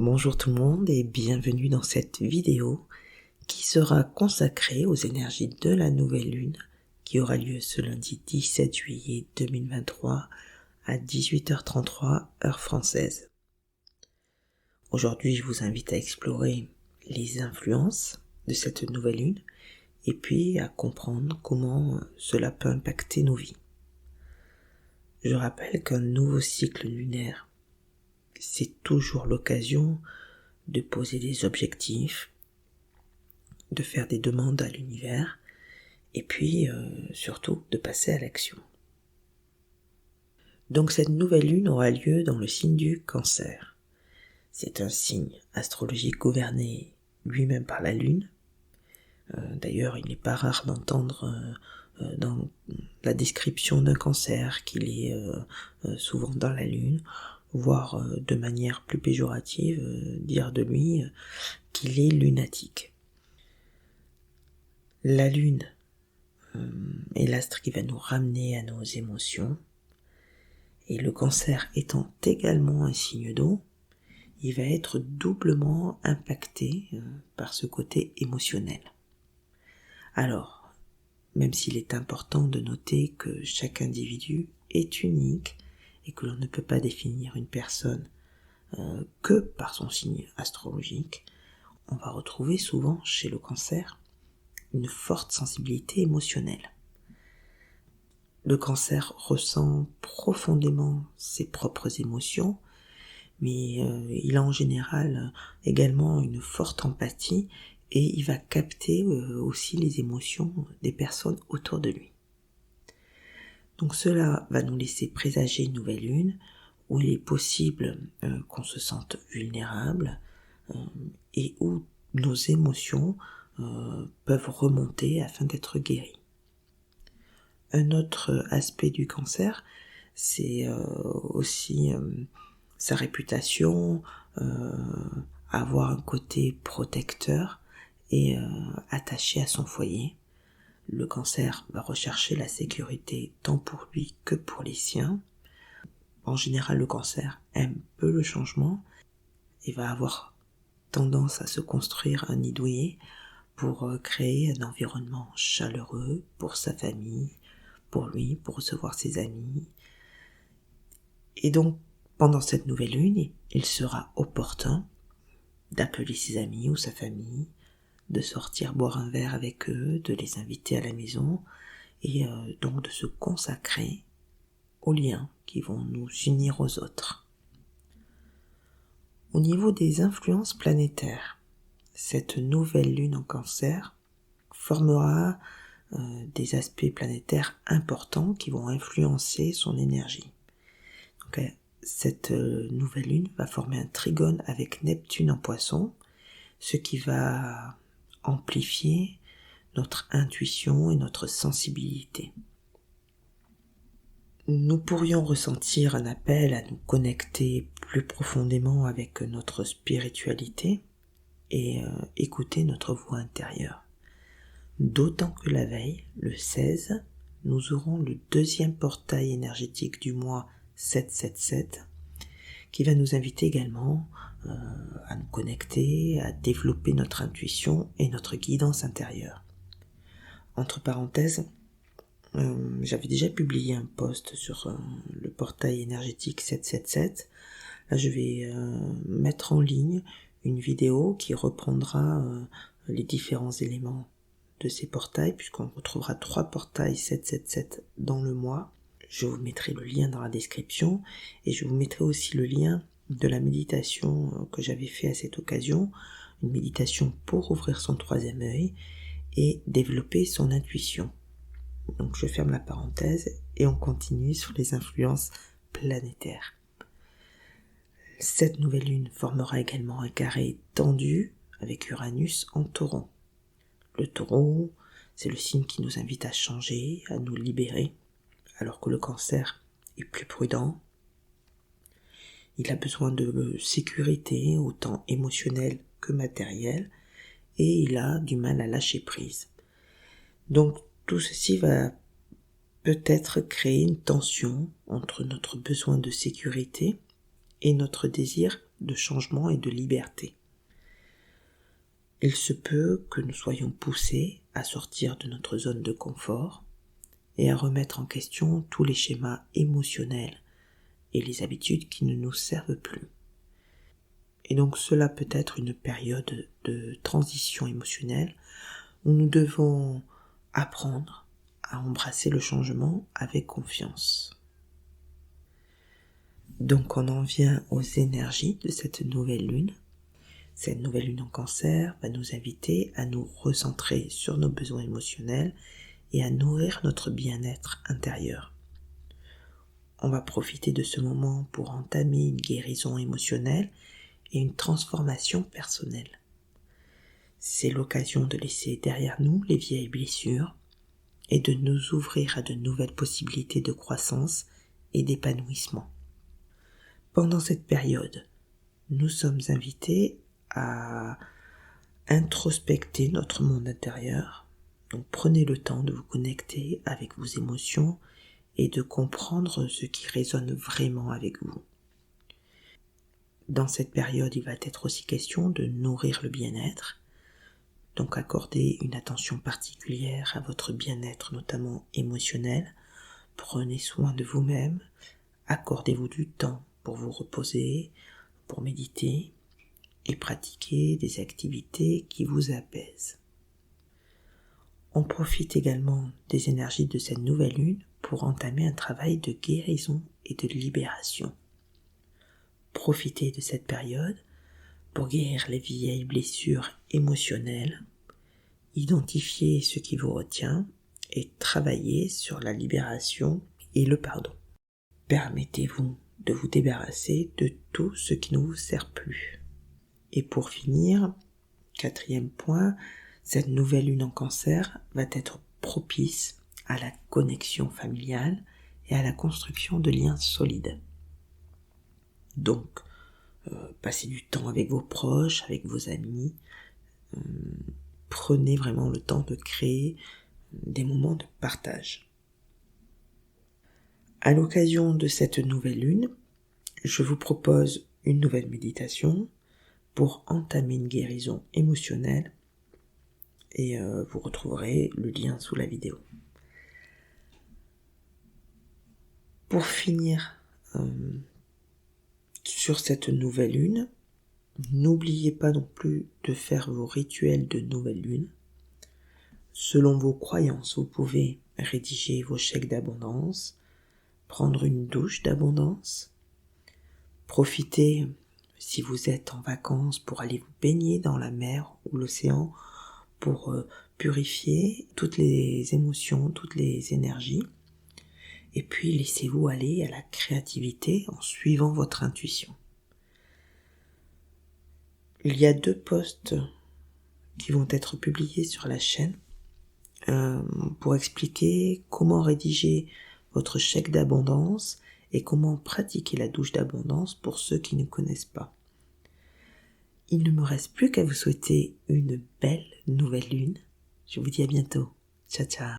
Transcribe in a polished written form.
Bonjour tout le monde et bienvenue dans cette vidéo qui sera consacrée aux énergies de la nouvelle lune qui aura lieu ce lundi 17 juillet 2023 à 18h33 heure française. Aujourd'hui, je vous invite à explorer les influences de cette nouvelle lune et puis à comprendre comment cela peut impacter nos vies. Je rappelle qu'un nouveau cycle lunaire, c'est toujours l'occasion de poser des objectifs, de faire des demandes à l'univers et puis surtout de passer à l'action. Donc cette nouvelle lune aura lieu dans le signe du Cancer. C'est un signe astrologique gouverné lui-même par la lune. D'ailleurs, il n'est pas rare d'entendre dans la description d'un cancer qu'il est souvent dans la lune, voire de manière plus péjorative, dire de lui qu'il est lunatique. La lune est l'astre qui va nous ramener à nos émotions, et le Cancer étant également un signe d'eau, il va être doublement impacté par ce côté émotionnel. Alors, même s'il est important de noter que chaque individu est unique et que l'on ne peut pas définir une personne que par son signe astrologique, on va retrouver souvent chez le Cancer une forte sensibilité émotionnelle. Le Cancer ressent profondément ses propres émotions, mais il a en général également une forte empathie et il va capter aussi les émotions des personnes autour de lui. Donc cela va nous laisser présager une nouvelle lune où il est possible qu'on se sente vulnérable et où nos émotions peuvent remonter afin d'être guéries. Un autre aspect du Cancer, c'est aussi sa réputation, avoir un côté protecteur et attaché à son foyer. Le Cancer va rechercher la sécurité tant pour lui que pour les siens. En général, le Cancer aime peu le changement et va avoir tendance à se construire un nid douillet pour créer un environnement chaleureux pour sa famille, pour lui, pour recevoir ses amis. Et donc, pendant cette nouvelle lune, il sera opportun d'appeler ses amis ou sa famille, de sortir boire un verre avec eux, de les inviter à la maison et donc de se consacrer aux liens qui vont nous unir aux autres. Au niveau des influences planétaires, cette nouvelle lune en Cancer formera des aspects planétaires importants qui vont influencer son énergie. Donc, cette nouvelle lune va former un trigone avec Neptune en Poisson, ce qui va amplifier notre intuition et notre sensibilité. Nous pourrions ressentir un appel à nous connecter plus profondément avec notre spiritualité et écouter notre voix intérieure. D'autant que la veille, le 16, nous aurons le deuxième portail énergétique du mois 777 qui va nous inviter également à nous connecter, à développer notre intuition et notre guidance intérieure. Entre parenthèses, j'avais déjà publié un post sur le portail énergétique 777. Là, je vais mettre en ligne une vidéo qui reprendra les différents éléments de ces portails, puisqu'on retrouvera 3 portails 777 dans le mois. Je vous mettrai le lien dans la description et je vous mettrai aussi le lien de la méditation que j'avais fait à cette occasion, une méditation pour ouvrir son 3e œil et développer son intuition. Donc je ferme la parenthèse et on continue sur les influences planétaires. Cette nouvelle lune formera également un carré tendu avec Uranus en Taureau. Le Taureau, c'est le signe qui nous invite à changer, à nous libérer, alors que le Cancer est plus prudent. Il a besoin de sécurité, autant émotionnelle que matérielle, et il a du mal à lâcher prise. Donc tout ceci va peut-être créer une tension entre notre besoin de sécurité et notre désir de changement et de liberté. Il se peut que nous soyons poussés à sortir de notre zone de confort et à remettre en question tous les schémas émotionnels et les habitudes qui ne nous servent plus. Et donc cela peut être une période de transition émotionnelle où nous devons apprendre à embrasser le changement avec confiance. Donc on en vient aux énergies de cette nouvelle lune. Cette nouvelle lune en Cancer va nous inviter à nous recentrer sur nos besoins émotionnels et à nourrir notre bien-être intérieur. On va profiter de ce moment pour entamer une guérison émotionnelle et une transformation personnelle. C'est l'occasion de laisser derrière nous les vieilles blessures et de nous ouvrir à de nouvelles possibilités de croissance et d'épanouissement. Pendant cette période, nous sommes invités à introspecter notre monde intérieur. Donc prenez le temps de vous connecter avec vos émotions et de comprendre ce qui résonne vraiment avec vous. Dans cette période, il va être aussi question de nourrir le bien-être. Donc accordez une attention particulière à votre bien-être, notamment émotionnel. Prenez soin de vous-même. Accordez-vous du temps pour vous reposer, pour méditer et pratiquer des activités qui vous apaisent. On profite également des énergies de cette nouvelle lune pour entamer un travail de guérison et de libération. Profitez de cette période pour guérir les vieilles blessures émotionnelles, identifier ce qui vous retient et travailler sur la libération et le pardon. Permettez-vous de vous débarrasser de tout ce qui ne vous sert plus. Et pour finir, 4e point, cette nouvelle lune en Cancer va être propice à la connexion familiale et à la construction de liens solides. Donc, passez du temps avec vos proches, avec vos amis. Prenez vraiment le temps de créer des moments de partage. À l'occasion de cette nouvelle lune, je vous propose une nouvelle méditation pour entamer une guérison émotionnelle et vous retrouverez le lien sous la vidéo. Pour finir sur cette nouvelle lune, n'oubliez pas non plus de faire vos rituels de nouvelle lune. Selon vos croyances, vous pouvez rédiger vos chèques d'abondance, prendre une douche d'abondance, profiter, si vous êtes en vacances, pour aller vous baigner dans la mer ou l'océan, pour purifier toutes les émotions, toutes les énergies. Et puis laissez-vous aller à la créativité en suivant votre intuition. Il y a 2 posts qui vont être publiés sur la chaîne pour expliquer comment rédiger votre chèque d'abondance et comment pratiquer la douche d'abondance pour ceux qui ne connaissent pas. Il ne me reste plus qu'à vous souhaiter une belle nouvelle lune. Je vous dis à bientôt. Ciao ciao.